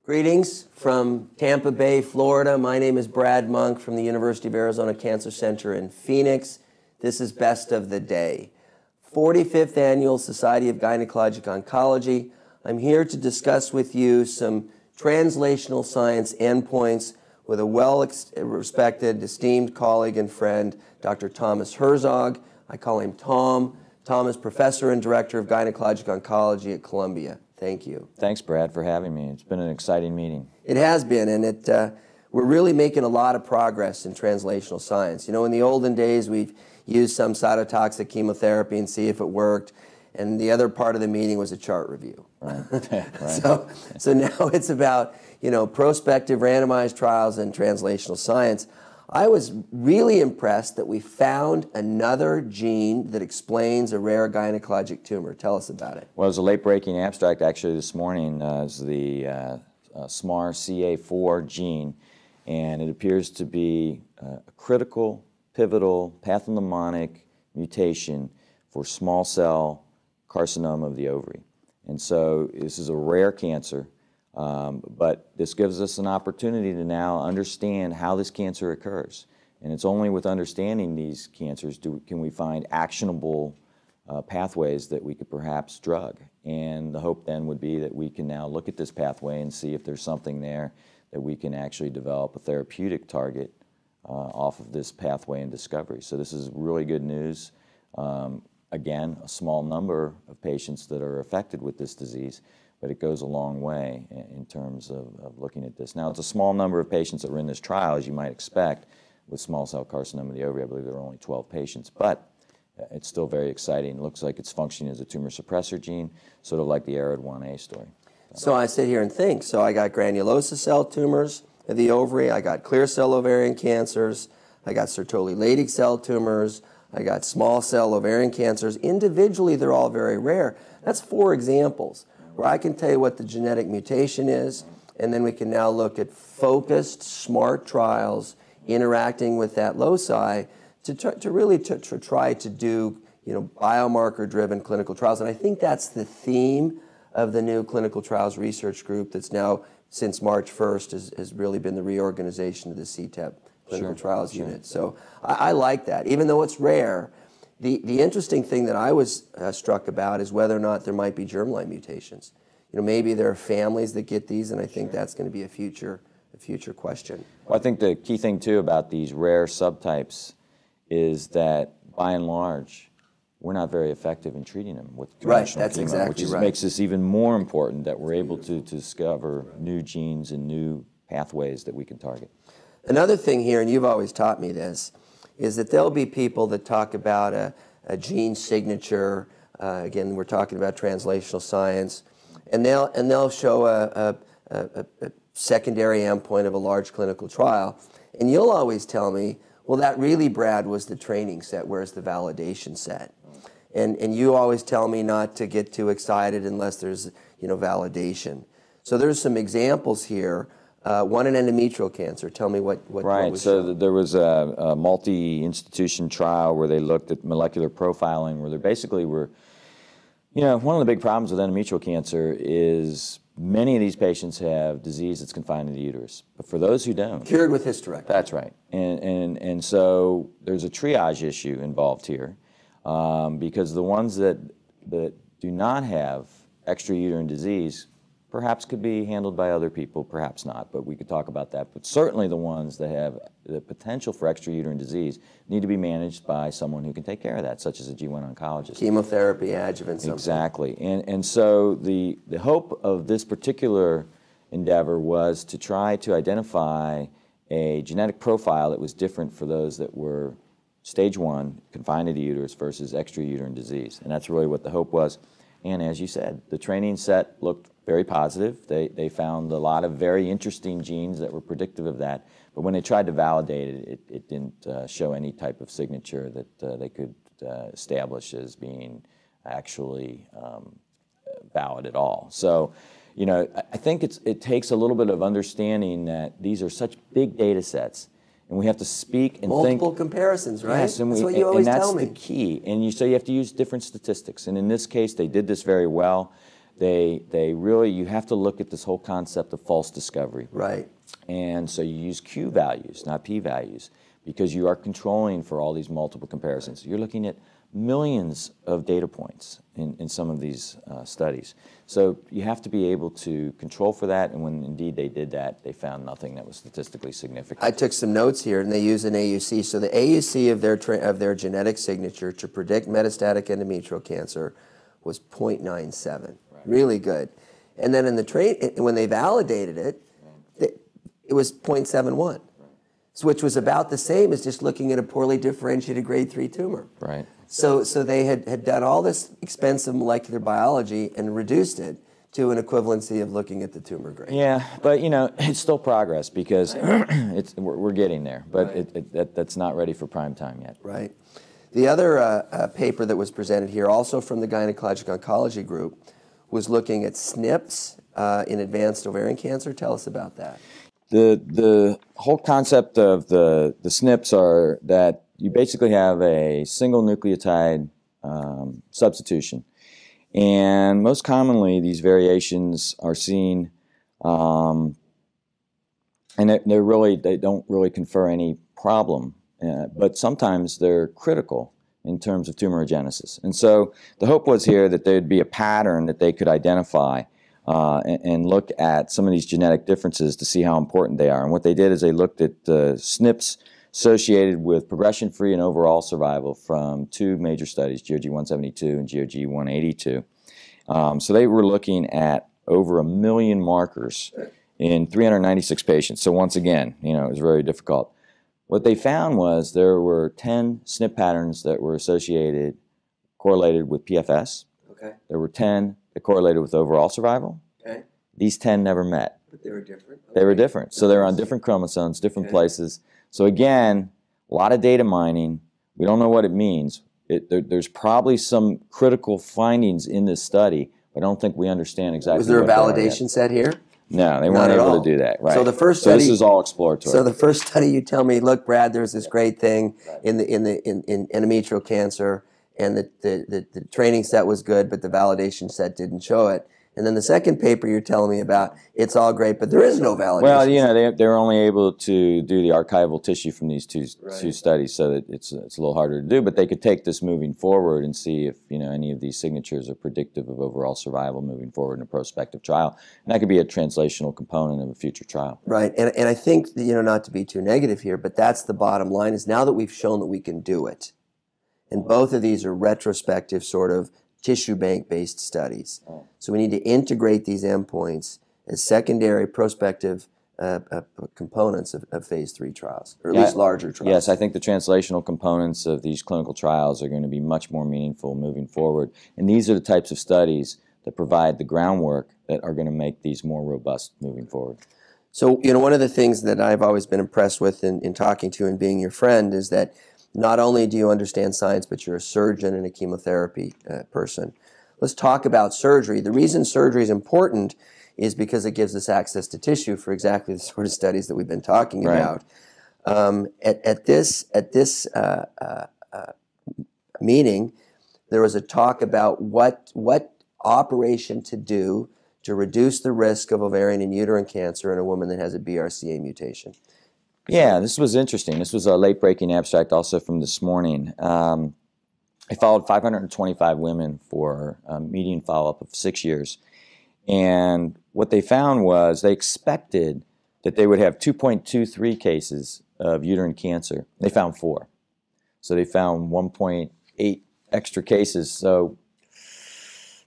Greetings from Tampa Bay, Florida. My name is Brad Monk from the University of Arizona Cancer Center in Phoenix. This is Best of the Day. 45th Annual Society of Gynecologic Oncology. I'm here to discuss with you some translational science endpoints with a well-respected, esteemed colleague and friend, Dr. Thomas Herzog. I call him Tom. Tom is Professor and Director of Gynecologic Oncology at Columbia. Thank you. Thanks, Brad, for having me. It's been an exciting meeting. It has been, and we're really making a lot of progress in translational science. You know, in the olden days, we've used some cytotoxic chemotherapy and see if it worked, and the other part of the meeting was a chart review. Right. Right. So now it's about, you know, prospective randomized trials in translational science. I was really impressed that we found another gene that explains a rare gynecologic tumor. Tell us about it. Well, it was a late-breaking abstract actually this morning. It's the SMAR-CA4 gene, and it appears to be a critical, pivotal, pathognomonic mutation for small cell carcinoma of the ovary. And so this is a rare cancer. But this gives us an opportunity to now understand how this cancer occurs. And it's only with understanding these cancers can we find actionable pathways that we could perhaps drug. And the hope then would be that we can now look at this pathway and see if there's something there that we can actually develop a therapeutic target off of this pathway and discovery. So this is really good news. Again, a small number of patients that are affected with this disease, but it goes a long way in terms of looking at this. Now, it's a small number of patients that were in this trial, as you might expect, with small cell carcinoma of the ovary. I believe there are only 12 patients, but it's still very exciting. It looks like it's functioning as a tumor suppressor gene, sort of like the ARID1A story. So I sit here and think, so I got granulosa cell tumors of the ovary, I got clear cell ovarian cancers, I got Sertoli-Leydig cell tumors, I got small cell ovarian cancers. Individually, they're all very rare. That's 4 examples where I can tell you what the genetic mutation is, and then we can now look at focused, smart trials interacting with that loci to really try to do, you know, biomarker-driven clinical trials. And I think that's the theme of the new clinical trials research group that's now, since March 1st, has really been the reorganization of the CTEP clinical trials unit. So I like that. Even though it's rare, the interesting thing that I was struck about is whether or not there might be germline mutations. You know, maybe there are families that get these, and I think that's going to be a future question. Well, I think the key thing, too, about these rare subtypes is that, by and large, we're not very effective in treating them with conventional that's chemo, exactly which makes this even more important that we're able to discover new genes and new pathways that we can target. Another thing here, and you've always taught me this, is that there'll be people that talk about a gene signature. Again, we're talking about translational science, and they'll show a secondary endpoint of a large clinical trial, and you'll always tell me, well, that really, Brad, was the training set. Where's the validation set? And you always tell me not to get too excited unless there's, you know, validation. So there's some examples here. One in endometrial cancer. Tell me what Right. was so shown. there was a multi-institution trial where they looked at molecular profiling, where there basically were, you know, one of the big problems with endometrial cancer is many of these patients have disease that's confined to the uterus. But for those who don't, Cured with hysterectomy. That's right. And so there's a triage issue involved here because the ones that do not have extrauterine disease perhaps could be handled by other people, perhaps not, but we could talk about that. But certainly the ones that have the potential for extrauterine disease need to be managed by someone who can take care of that, such as a G1 oncologist. Chemotherapy, adjuvant, something. Exactly. And so the hope of this particular endeavor was to try to identify a genetic profile that was different for those that were stage 1, confined to the uterus, versus extrauterine disease. And that's really what the hope was. And as you said, the training set looked very positive. They found a lot of very interesting genes that were predictive of that. But when they tried to validate it, it didn't show any type of signature that they could establish as being actually valid at all. So, you know, I think it takes a little bit of understanding that these are such big data sets, and we have to speak and multiple comparisons, right? Yes, that's what you always tell me. And that's the key. And so you have to use different statistics. And in this case, they did this very well. they really, you have to look at this whole concept of false discovery. Right. And so you use Q values, not P values, because you are controlling for all these multiple comparisons. You're looking at millions of data points in some of these studies. So you have to be able to control for that, and when indeed they did that, they found nothing that was statistically significant. I took some notes here, and they use an AUC. So the AUC of their genetic signature to predict metastatic endometrial cancer was 0.97. Right. Really good. And then in the when they validated it, it was 0.71. Which was about the same as just looking at a poorly differentiated grade 3 tumor. Right. So they had done all this expensive molecular biology and reduced it to an equivalency of looking at the tumor grade. Yeah, but you know, it's still progress because we're getting there, but right. That's not ready for prime time yet. Right. The other paper that was presented here, also from the Gynecologic Oncology group, was looking at SNPs in advanced ovarian cancer. Tell us about that. The whole concept of the SNPs are that you basically have a single nucleotide substitution. And most commonly, these variations are seen, and they don't really confer any problem, but sometimes they're critical in terms of tumorigenesis. And so the hope was here that there'd be a pattern that they could identify and look at some of these genetic differences to see how important they are. And what they did is they looked at the SNPs associated with progression-free and overall survival from two major studies, GOG 172 and GOG 182. So they were looking at over 1 million markers in 396 patients. So once again, you know, it was very difficult. What they found was there were 10 SNP patterns that were correlated with PFS. Okay. There were 10 that correlated with overall survival. Okay. These 10 never met. But they were different? Okay. They were different. So they were on different chromosomes, different places. So again, a lot of data mining. We don't know what it means. There's probably some critical findings in this study, but I don't think we understand exactly. Was there a validation set here? No, they weren't able to do that. Right. So the first study. So this is all exploratory. So the first study, you tell me, look, Brad, there's this great thing in endometrial cancer, and the training set was good, but the validation set didn't show it. And then the second paper you're telling me about, it's all great, but there is no validation. Well, you know, they were only able to do the archival tissue from these two studies, so that it's a little harder to do. But they could take this moving forward and see if, you know, any of these signatures are predictive of overall survival moving forward in a prospective trial. And that could be a translational component of a future trial. Right, and I think, you know, not to be too negative here, but that's the bottom line, is now that we've shown that we can do it, and both of these are retrospective sort of tissue bank-based studies. So we need to integrate these endpoints as secondary prospective components of phase 3 trials, or at least larger trials. Yes, I think the translational components of these clinical trials are going to be much more meaningful moving forward. And these are the types of studies that provide the groundwork that are going to make these more robust moving forward. So, you know, one of the things that I've always been impressed with in talking to you and being your friend is that not only do you understand science, but you're a surgeon and a chemotherapy person. Let's talk about surgery. The reason surgery is important is because it gives us access to tissue for exactly the sort of studies that we've been talking about. At this meeting, there was a talk about what operation to do to reduce the risk of ovarian and uterine cancer in a woman that has a BRCA mutation. Yeah, this was interesting. This was a late-breaking abstract also from this morning. I followed 525 women for a median follow-up of 6 years. And what they found was they expected that they would have 2.23 cases of uterine cancer. They found 4. So they found 1.8 extra cases. So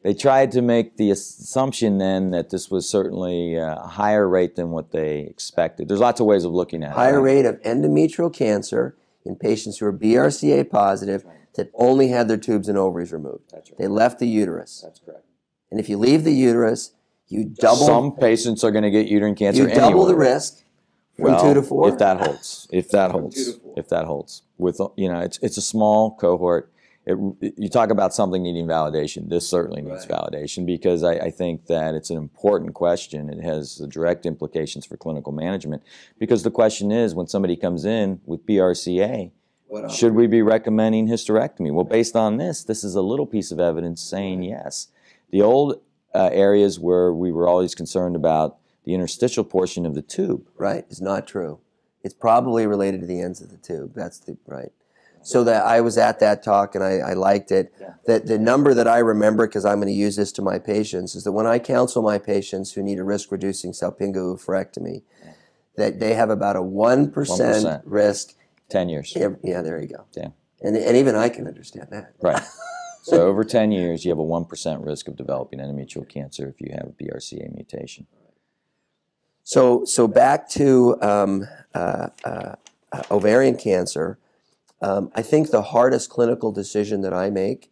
they tried to make the assumption then that this was certainly a higher rate than what they expected. There's lots of ways of looking at it. Higher rate of endometrial cancer in patients who are BRCA positive that only had their tubes and ovaries removed. That's right. They left the uterus. That's correct. And if you leave the uterus, you double. Some patients are going to get uterine cancer anyway. You double the risk from 2 to 4. If that holds. If that holds. If that holds. With, you know, it's a small cohort. You talk about something needing validation. This certainly needs validation because I think that it's an important question. It has direct implications for clinical management because the question is, when somebody comes in with BRCA, should we be recommending hysterectomy? Well, based on this is a little piece of evidence saying yes. The old areas where we were always concerned about the interstitial portion of the tube. Right, it's not true. It's probably related to the ends of the tube. That's right. So that I was at that talk and I liked it. Yeah. That the number that I remember, because I'm going to use this to my patients, is that when I counsel my patients who need a risk-reducing salpingo oophorectomy, that they have about a 1% risk. 10 years. Yeah, there you go. Yeah. And even I can understand that. Right. So over 10 years, you have a 1% risk of developing endometrial cancer if you have a BRCA mutation. So back to ovarian cancer. I think the hardest clinical decision that I make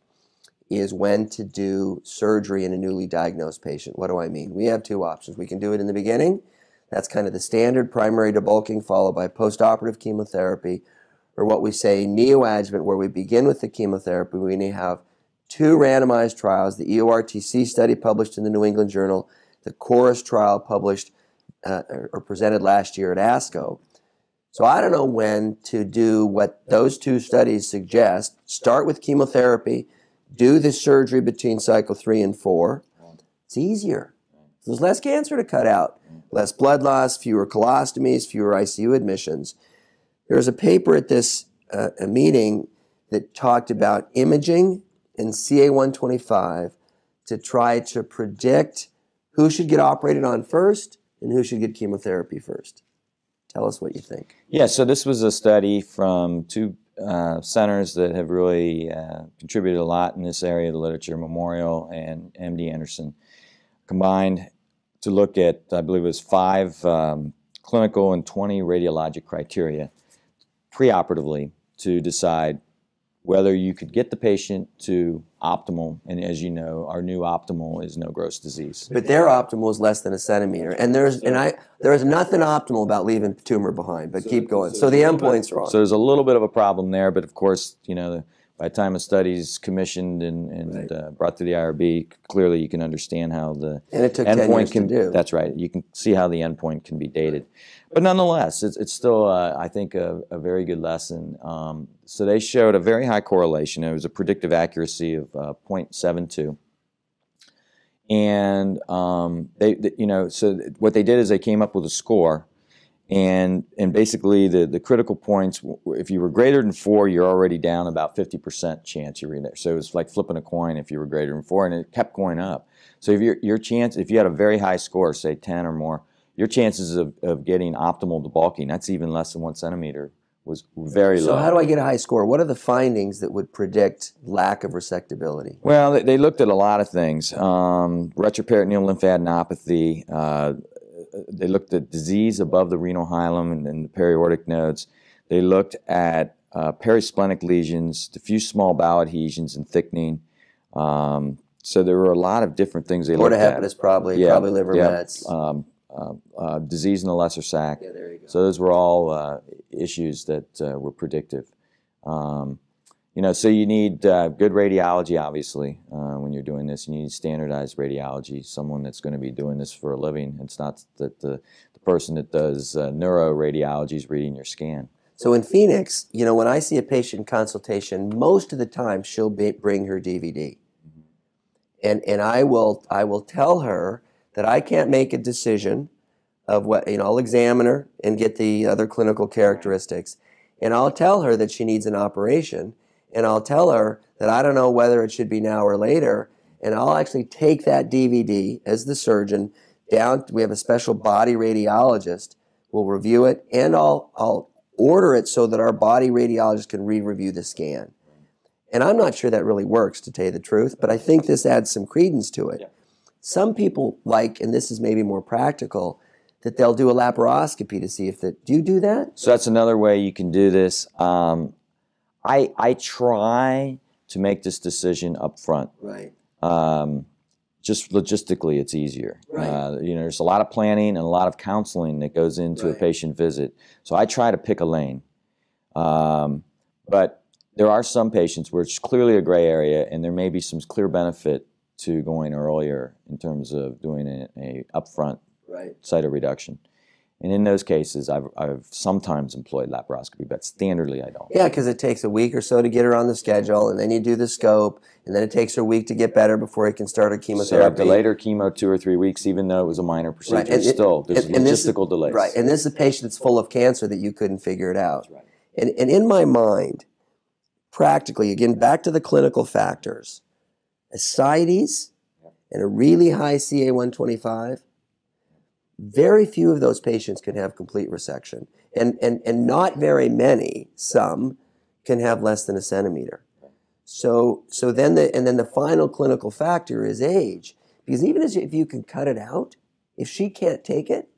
is when to do surgery in a newly diagnosed patient. What do I mean? We have two options. We can do it in the beginning. That's kind of the standard primary debulking followed by postoperative chemotherapy, or what we say neoadjuvant, where we begin with the chemotherapy. We need to have 2 randomized trials, the EORTC study published in the New England Journal, the CHORUS trial published or presented last year at ASCO. So I don't know when to do what those 2 studies suggest. Start with chemotherapy, do the surgery between cycle 3 and 4. It's easier. There's less cancer to cut out, less blood loss, fewer colostomies, fewer ICU admissions. There was a paper at this a meeting that talked about imaging and CA-125 to try to predict who should get operated on first and who should get chemotherapy first. Tell us what you think. Yeah, so this was a study from 2 centers that have really contributed a lot in this area of the literature, Memorial and MD Anderson, combined to look at, I believe it was 5 clinical and 20 radiologic criteria preoperatively to decide whether you could get the patient to optimal, and as you know, our new optimal is no gross disease. But their optimal is less than a centimeter, and there is nothing optimal about leaving tumor behind. But keep going. So the endpoint's wrong. So there's a little bit of a problem there, but of course, you know, by the time a study's commissioned and brought to the IRB, clearly you can understand how the and it took 10 years can to do. That's right. You can see how the endpoint can be dated. But nonetheless, it's still, I think, a very good lesson. So they showed a very high correlation. It was a predictive accuracy of 0.72. And so what they did is they came up with a score, and basically the critical points, if you were greater than 4, you're already down about 50% chance you're in there. So it was like flipping a coin if you were greater than 4, and it kept going up. So if if you had a very high score, say 10 or more, your chances of getting optimal debulking, that's even less than 1 centimeter, was very low. So how do I get a high score? What are the findings that would predict lack of resectability? Well, they looked at a lot of things. Retroperitoneal lymphadenopathy. They looked at disease above the renal hilum and the periaortic nodes. They looked at perisplenic lesions, diffuse small bowel adhesions and thickening. So there were a lot of different things they looked at. Porta probably liver mets. Disease in the lesser sac. Yeah, there you go. So those were all issues that were predictive. So you need good radiology, obviously, when you're doing this. You need standardized radiology, someone that's going to be doing this for a living. It's not that the person that does neuroradiology is reading your scan. So in Phoenix, when I see a patient consultation, most of the time she'll bring her DVD. And I will tell her that I can't make a decision of what, I'll examine her and get the other clinical characteristics. And I'll tell her that she needs an operation. And I'll tell her that I don't know whether it should be now or later. And I'll actually take that DVD as the surgeon down. We have a special body radiologist. We'll review it, and I'll order it so that our body radiologist can re-review the scan. And I'm not sure that really works, to tell you the truth, but I think this adds some credence to it. Yeah. Some people like, and this is maybe more practical, that they'll do a laparoscopy to see if do you do that? So that's another way you can do this. I try to make this decision up front. Right. Just logistically, it's easier. Right. There's a lot of planning and a lot of counseling that goes into a patient visit. So I try to pick a lane. But there are some patients where it's clearly a gray area, and there may be some clear benefit to going earlier in terms of doing a upfront cytoreduction. And in those cases, I've sometimes employed laparoscopy, but standardly I don't. Yeah, because it takes a week or so to get her on the schedule, and then you do the scope, and then it takes her a week to get better before you can start her chemotherapy. So I've delayed her chemo 2 or 3 weeks, even though it was a minor procedure. Right. And still, there's logistical delays. Right, and this is a patient that's full of cancer that you couldn't figure it out. That's right. And in my mind, practically, again, back to the clinical factors, ascites and a really high CA-125, very few of those patients can have complete resection. And not very many, some, can have less than a centimeter. So then the final clinical factor is age. Because even if you can cut it out, if she can't take it,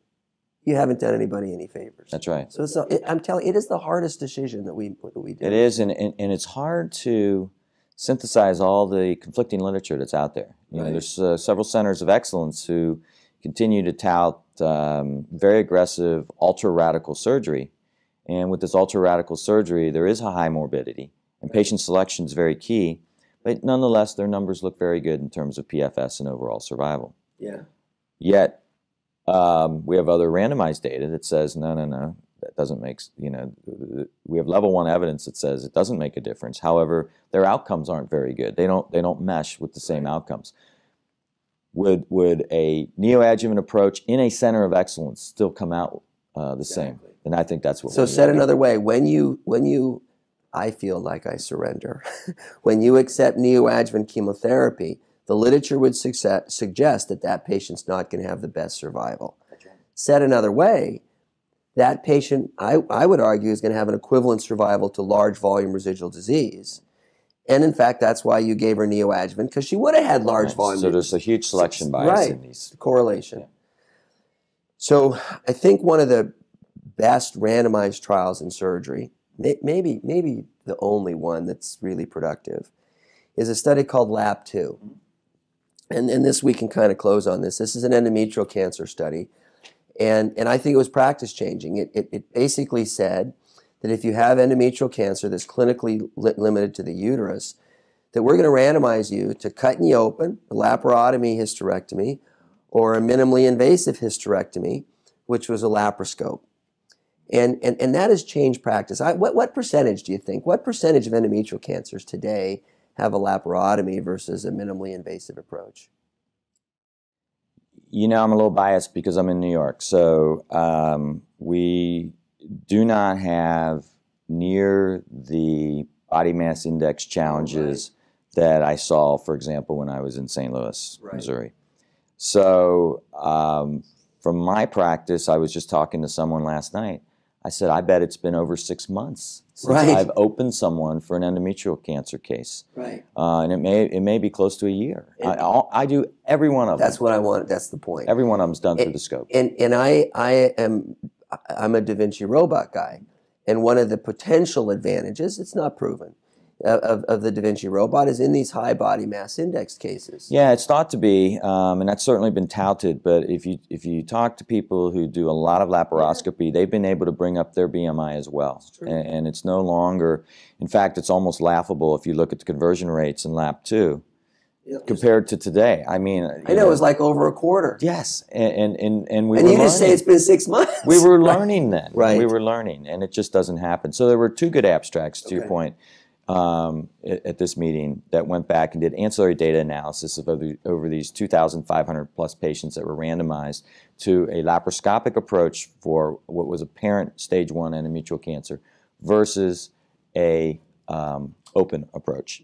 you haven't done anybody any favors. That's right. So I'm telling you, it is the hardest decision that we do. It is, and it's hard to synthesize all the conflicting literature that's out there. You know, there's several centers of excellence who continue to tout very aggressive ultra-radical surgery. And with this ultra-radical surgery, there is a high morbidity, and patient selection is very key. But nonetheless, their numbers look very good in terms of PFS and overall survival. Yeah. Yet, we have other randomized data that says, no, that doesn't make, we have level 1 evidence that says it doesn't make a difference. However, their outcomes aren't very good. They don't mesh with the same outcomes. Would a neoadjuvant approach in a center of excellence still come out the same? And I think that's what. So said another way, when you, I feel like I surrender. When you accept neoadjuvant chemotherapy, the literature would suggest that that patient's not going to have the best survival. Said another way, that patient, I would argue, is going to have an equivalent survival to large volume residual disease. And in fact, that's why you gave her neoadjuvant, because she would have had large volume. So there's a huge selection bias in these. Correlation. Yeah. So I think one of the best randomized trials in surgery, maybe the only one that's really productive, is a study called LAP2. And this we can kind of close on this. This is an endometrial cancer study. And I think it was practice changing. It basically said that if you have endometrial cancer that's clinically limited to the uterus, that we're going to randomize you to cutting you open, a laparotomy hysterectomy, or a minimally invasive hysterectomy, which was a laparoscope. And that has changed practice. What percentage do you think? What percentage of endometrial cancers today have a laparotomy versus a minimally invasive approach? I'm a little biased because I'm in New York. So we do not have near the body mass index challenges that I saw, for example, when I was in St. Louis, Missouri. So from my practice, I was just talking to someone last night. I said, I bet it's been over 6 months since I've opened someone for an endometrial cancer case. And it may be close to a year. I do every one of them. That's what I want. That's the point. Every one of them's done through the scope. And I'm a Vinci Robot guy. And one of the potential advantages, it's not proven, of the Vinci Robot is in these high body mass index cases. Yeah, it's thought to be, and that's certainly been touted, but if you talk to people who do a lot of laparoscopy, they've been able to bring up their BMI as well. And it's no longer, in fact, it's almost laughable if you look at the conversion rates in LAP2 compared to today. I mean, I know it was like over a quarter. Yes, and we were you learning. Just say it's been 6 months. We were learning then. We were learning, and it just doesn't happen. So there were 2 good abstracts, to your point, at this meeting that went back and did ancillary data analysis of over these 2,500 plus patients that were randomized to a laparoscopic approach for what was apparent stage 1 endometrial cancer versus a open approach.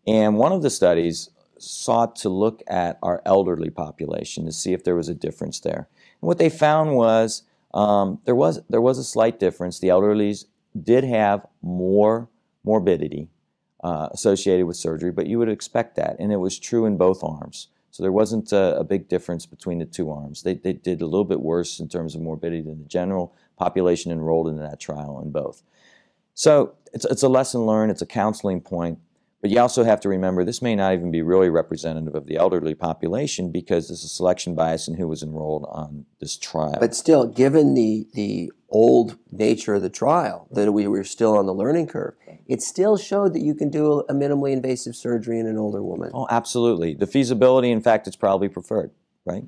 And one of the studies sought to look at our elderly population to see if there was a difference there. And what they found was there was a slight difference. The elderlies did have more morbidity associated with surgery, but you would expect that, and it was true in both arms. So there wasn't a big difference between the 2 arms. They did a little bit worse in terms of morbidity than the general population enrolled in that trial in both. So it's a lesson learned, it's a counseling point, but you also have to remember this may not even be really representative of the elderly population because there's a selection bias in who was enrolled on this trial. But still, given the old nature of the trial, that we were still on the learning curve, it still showed that you can do a minimally invasive surgery in an older woman. Oh, absolutely. The feasibility, in fact, it's probably preferred, right?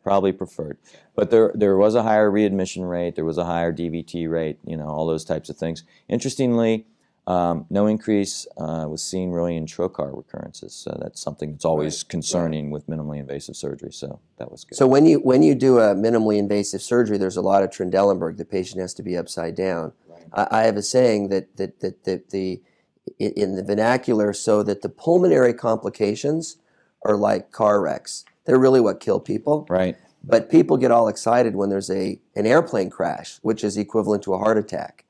probably preferred. But there was a higher readmission rate, there was a higher DVT rate, you know, all those types of things. Interestingly, no increase was seen really in trocar recurrences. So that's something that's always concerning with minimally invasive surgery. So that was good. So when you do a minimally invasive surgery, there's a lot of Trendelenburg. The patient has to be upside down. I have a saying that in the vernacular, so that the pulmonary complications are like car wrecks. They're really what kill people. Right. But people get all excited when there's an airplane crash, which is equivalent to a heart attack.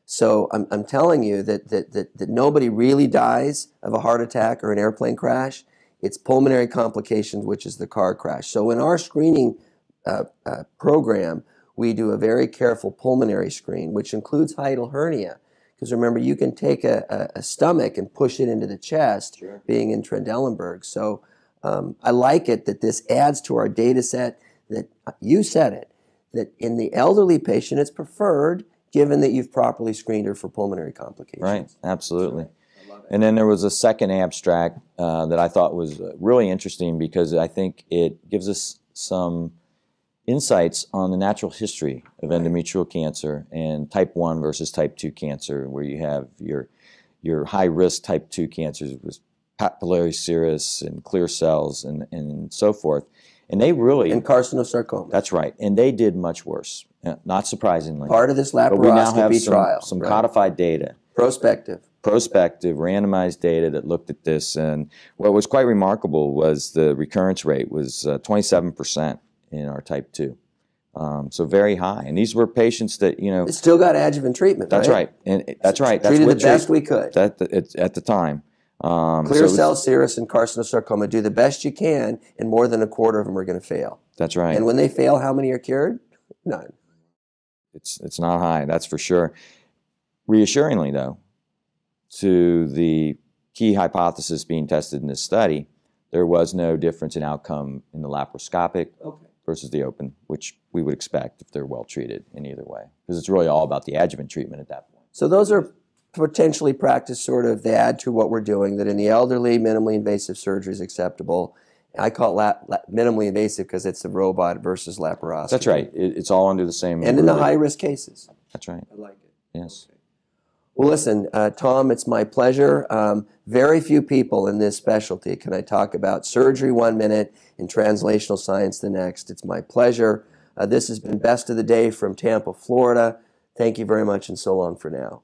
So I'm telling you that nobody really dies of a heart attack or an airplane crash. It's pulmonary complications, which is the car crash. So in our screening program, we do a very careful pulmonary screen, which includes hiatal hernia. Because remember, you can take a stomach and push it into the chest, being in Trendelenburg. So I like it that this adds to our data set, that you said it, that in the elderly patient, it's preferred given that you've properly screened her for pulmonary complications. Right, absolutely. And then there was a second abstract that I thought was really interesting because I think it gives us some insights on the natural history of endometrial cancer and type 1 versus type 2 cancer, where you have your high-risk type 2 cancers with papillary serous and clear cells and so forth. And they really... And carcinosarcoma. That's right. And they did much worse, not surprisingly. Part of this laparoscopy but we now have trial. Some codified data. Prospective, randomized data that looked at this. And what was quite remarkable was the recurrence rate was 27% in our type 2. So very high. And these were patients that, you know... It still got adjuvant treatment, That's right. And that's right. That's treated the best we could. At the time. Clear cell serous and carcinosarcoma, do the best you can, and more than a quarter of them are going to fail. That's right. And when they fail, how many are cured? None. It's not high, that's for sure. Reassuringly, though, to the key hypothesis being tested in this study, there was no difference in outcome in the laparoscopic versus the open, which we would expect if they're well treated in either way, because it's really all about the adjuvant treatment at that point. So those are potentially practiced sort of, they add to what we're doing, that in the elderly, minimally invasive surgery is acceptable. I call it minimally invasive because it's a robot versus laparoscopy. That's right. It's all under the same... And in the high-risk cases. That's right. I like it. Yes. Okay. Well, listen, Tom, it's my pleasure. Very few people in this specialty can I talk about surgery 1 minute and translational science the next. It's my pleasure. This has been Best of the Day from Tampa, Florida. Thank you very much, and so long for now.